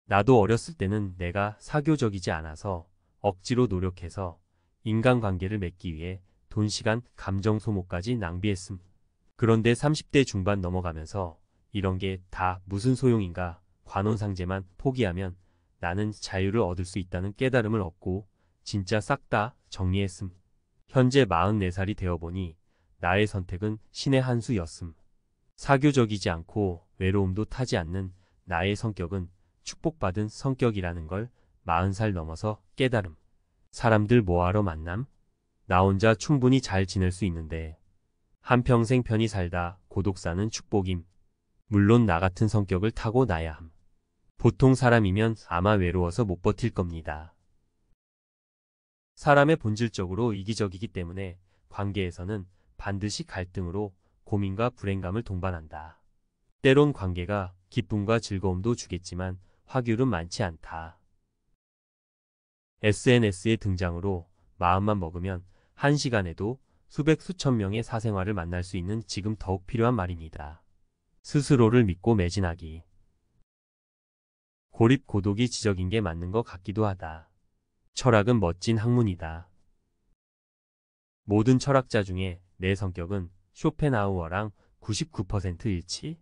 나도 어렸을 때는 내가 사교적이지 않아서 억지로 노력해서 인간관계를 맺기 위해 돈, 시간, 감정 소모까지 낭비했음. 그런데 30대 중반 넘어가면서 이런 게 다 무슨 소용인가, 관혼상제만 포기하면 나는 자유를 얻을 수 있다는 깨달음을 얻고 진짜 싹 다 정리했음. 현재 44살이 되어보니 나의 선택은 신의 한 수였음. 사교적이지 않고 외로움도 타지 않는 나의 성격은 축복받은 성격이라는 걸 40살 넘어서 깨달음. 사람들 뭐하러 만남? 나 혼자 충분히 잘 지낼 수 있는데 한평생 편히 살다 고독 사는 축복임. 물론 나 같은 성격을 타고나야 함. 보통 사람이면 아마 외로워서 못 버틸 겁니다. 사람의 본질적으로 이기적이기 때문에 관계에서는 반드시 갈등으로 고민과 불행감을 동반한다. 때론 관계가 기쁨과 즐거움도 주겠지만 화기울은 많지 않다. SNS의 등장으로 마음만 먹으면 한 시간에도 수백 수천 명의 사생활을 만날 수 있는 지금 더욱 필요한 말입니다. 스스로를 믿고 매진하기. 고립 고독이 지적인 게 맞는 것 같기도 하다. 철학은 멋진 학문이다. 모든 철학자 중에 내 성격은 쇼펜하우어랑 99% 일치?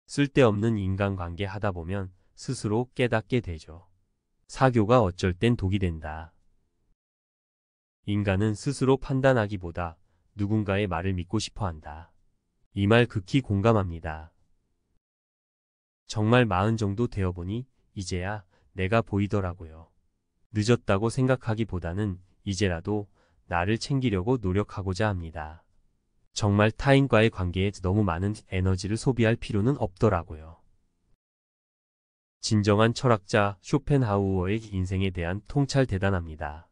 쓸데없는 인간관계 하다 보면 스스로 깨닫게 되죠. 사교가 어쩔 땐 독이 된다. 인간은 스스로 판단하기보다 누군가의 말을 믿고 싶어 한다. 이 말 극히 공감합니다. 정말 40 정도 되어보니 이제야 내가 보이더라고요. 늦었다고 생각하기보다는 이제라도 나를 챙기려고 노력하고자 합니다. 정말 타인과의 관계에 너무 많은 에너지를 소비할 필요는 없더라고요. 진정한 철학자 쇼펜하우어의 인생에 대한 통찰 대단합니다.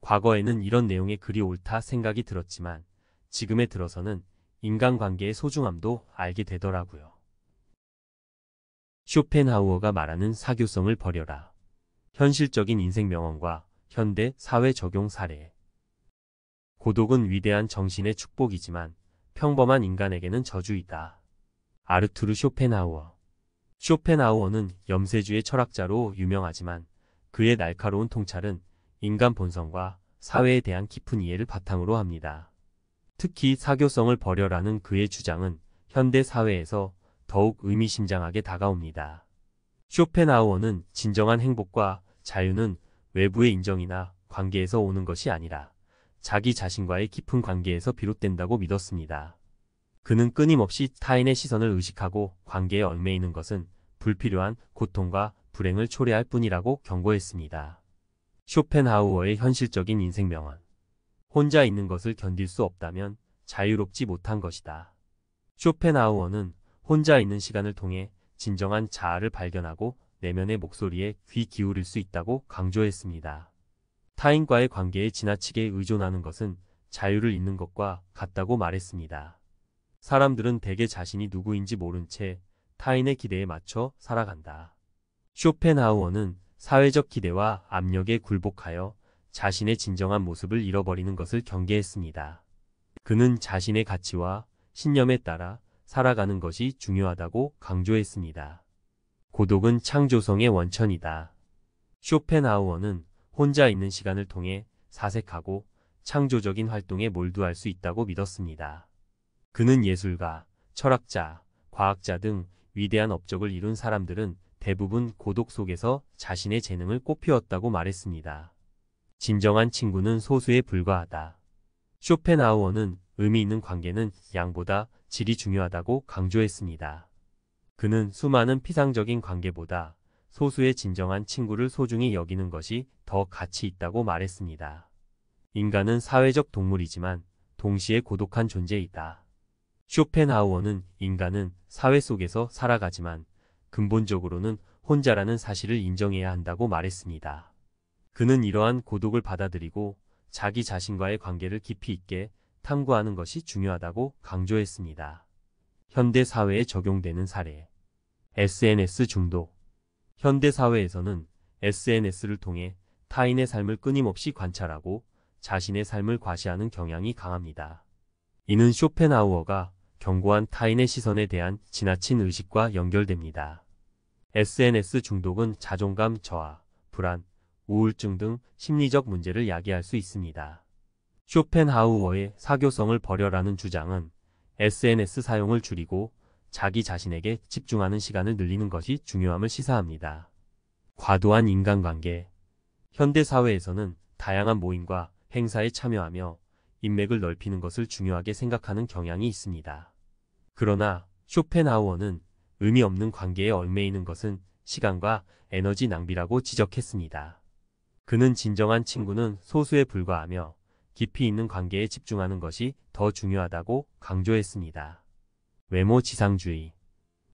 과거에는 이런 내용의 글이 옳다 생각이 들었지만 지금에 들어서는 인간관계의 소중함도 알게 되더라고요. 쇼펜하우어가 말하는 사교성을 버려라. 현실적인 인생 명언과 현대 사회 적용 사례. 고독은 위대한 정신의 축복이지만 평범한 인간에게는 저주이다. 아르투르 쇼펜하우어. 쇼펜하우어는 염세주의 철학자로 유명하지만 그의 날카로운 통찰은 인간 본성과 사회에 대한 깊은 이해를 바탕으로 합니다. 특히 사교성을 버려라는 그의 주장은 현대 사회에서 더욱 의미심장하게 다가옵니다. 쇼펜하우어는 진정한 행복과 자유는 외부의 인정이나 관계에서 오는 것이 아니라 자기 자신과의 깊은 관계에서 비롯된다고 믿었습니다. 그는 끊임없이 타인의 시선을 의식하고 관계에 얽매이는 것은 불필요한 고통과 불행을 초래할 뿐이라고 경고했습니다. 쇼펜하우어의 현실적인 인생 명언. 혼자 있는 것을 견딜 수 없다면 자유롭지 못한 것이다. 쇼펜하우어는 혼자 있는 시간을 통해 진정한 자아를 발견하고 내면의 목소리에 귀 기울일 수 있다고 강조했습니다. 타인과의 관계에 지나치게 의존하는 것은 자유를 잃는 것과 같다고 말했습니다. 사람들은 대개 자신이 누구인지 모른 채 타인의 기대에 맞춰 살아간다. 쇼펜하우어는 사회적 기대와 압력에 굴복하여 자신의 진정한 모습을 잃어버리는 것을 경계했습니다. 그는 자신의 가치와 신념에 따라 살아가는 것이 중요하다고 강조했습니다. 고독은 창조성의 원천이다. 쇼펜하우어는 혼자 있는 시간을 통해 사색하고 창조적인 활동에 몰두할 수 있다고 믿었습니다. 그는 예술가, 철학자, 과학자 등 위대한 업적을 이룬 사람들은 대부분 고독 속에서 자신의 재능을 꽃피웠다고 말했습니다. 진정한 친구는 소수에 불과하다. 쇼펜하우어는 의미 있는 관계는 양보다 질이 중요하다고 강조했습니다. 그는 수많은 피상적인 관계보다 소수의 진정한 친구를 소중히 여기는 것이 더 가치 있다고 말했습니다. 인간은 사회적 동물이지만 동시에 고독한 존재이다. 쇼펜하우어는 인간은 사회 속에서 살아가지만 근본적으로는 혼자라는 사실을 인정해야 한다고 말했습니다. 그는 이러한 고독을 받아들이고 자기 자신과의 관계를 깊이 있게 탐구하는 것이 중요하다고 강조했습니다. 현대 사회에 적용되는 사례. SNS 중독. 현대 사회에서는 SNS를 통해 타인의 삶을 끊임없이 관찰하고 자신의 삶을 과시하는 경향이 강합니다. 이는 쇼펜하우어가 견고한 타인의 시선에 대한 지나친 의식과 연결됩니다. SNS 중독은 자존감 저하, 불안, 우울증 등 심리적 문제를 야기할 수 있습니다. 쇼펜하우어의 사교성을 버려라는 주장은 SNS 사용을 줄이고 자기 자신에게 집중하는 시간을 늘리는 것이 중요함을 시사합니다. 과도한 인간관계. 현대 사회에서는 다양한 모임과 행사에 참여하며 인맥을 넓히는 것을 중요하게 생각하는 경향이 있습니다. 그러나 쇼펜하우어는 의미 없는 관계에 얽매이는 것은 시간과 에너지 낭비라고 지적했습니다. 그는 진정한 친구는 소수에 불과하며 깊이 있는 관계에 집중하는 것이 더 중요하다고 강조했습니다. 외모 지상주의.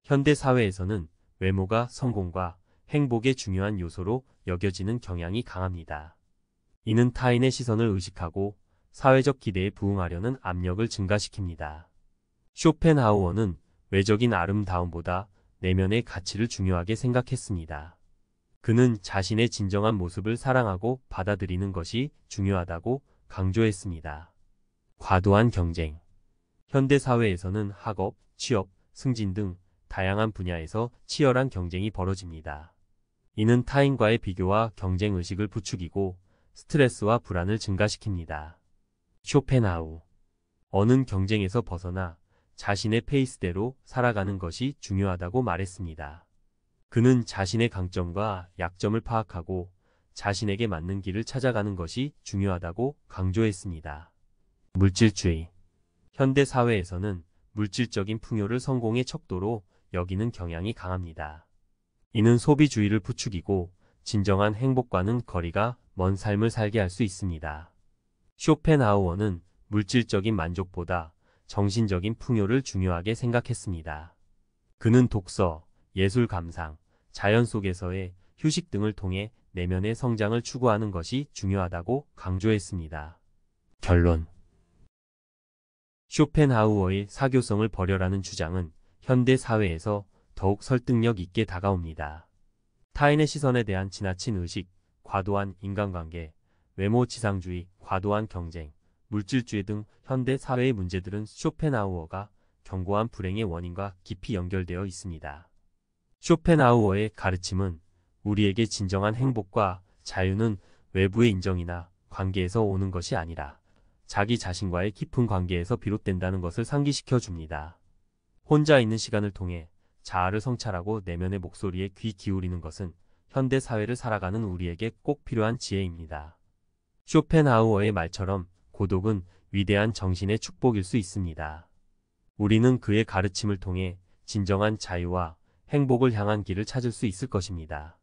현대 사회에서는 외모가 성공과 행복의 중요한 요소로 여겨지는 경향이 강합니다. 이는 타인의 시선을 의식하고 사회적 기대에 부응하려는 압력을 증가시킵니다. 쇼펜하우어는 외적인 아름다움보다 내면의 가치를 중요하게 생각했습니다. 그는 자신의 진정한 모습을 사랑하고 받아들이는 것이 중요하다고 강조했습니다. 과도한 경쟁. 현대 사회에서는 학업, 취업, 승진 등 다양한 분야에서 치열한 경쟁이 벌어집니다. 이는 타인과의 비교와 경쟁 의식을 부추기고 스트레스와 불안을 증가시킵니다. 쇼펜하우어는 경쟁에서 벗어나 자신의 페이스대로 살아가는 것이 중요하다고 말했습니다. 그는 자신의 강점과 약점을 파악하고 자신에게 맞는 길을 찾아가는 것이 중요하다고 강조했습니다. 물질주의. 현대 사회에서는 물질적인 풍요를 성공의 척도로 여기는 경향이 강합니다. 이는 소비주의를 부추기고 진정한 행복과는 거리가 먼 삶을 살게 할 수 있습니다. 쇼펜하우어는 물질적인 만족보다 정신적인 풍요를 중요하게 생각했습니다. 그는 독서, 예술 감상, 자연 속에서의 휴식 등을 통해 내면의 성장을 추구하는 것이 중요하다고 강조했습니다. 결론. 쇼펜하우어의 사교성을 버려라는 주장은 현대 사회에서 더욱 설득력 있게 다가옵니다. 타인의 시선에 대한 지나친 의식, 과도한 인간관계, 외모 지상주의, 과도한 경쟁, 물질주의 등 현대 사회의 문제들은 쇼펜하우어가 견고한 불행의 원인과 깊이 연결되어 있습니다. 쇼펜하우어의 가르침은 우리에게 진정한 행복과 자유는 외부의 인정이나 관계에서 오는 것이 아니라 자기 자신과의 깊은 관계에서 비롯된다는 것을 상기시켜 줍니다. 혼자 있는 시간을 통해 자아를 성찰하고 내면의 목소리에 귀 기울이는 것은 현대 사회를 살아가는 우리에게 꼭 필요한 지혜입니다. 쇼펜하우어의 말처럼 고독은 위대한 정신의 축복일 수 있습니다. 우리는 그의 가르침을 통해 진정한 자유와 행복을 향한 길을 찾을 수 있을 것입니다.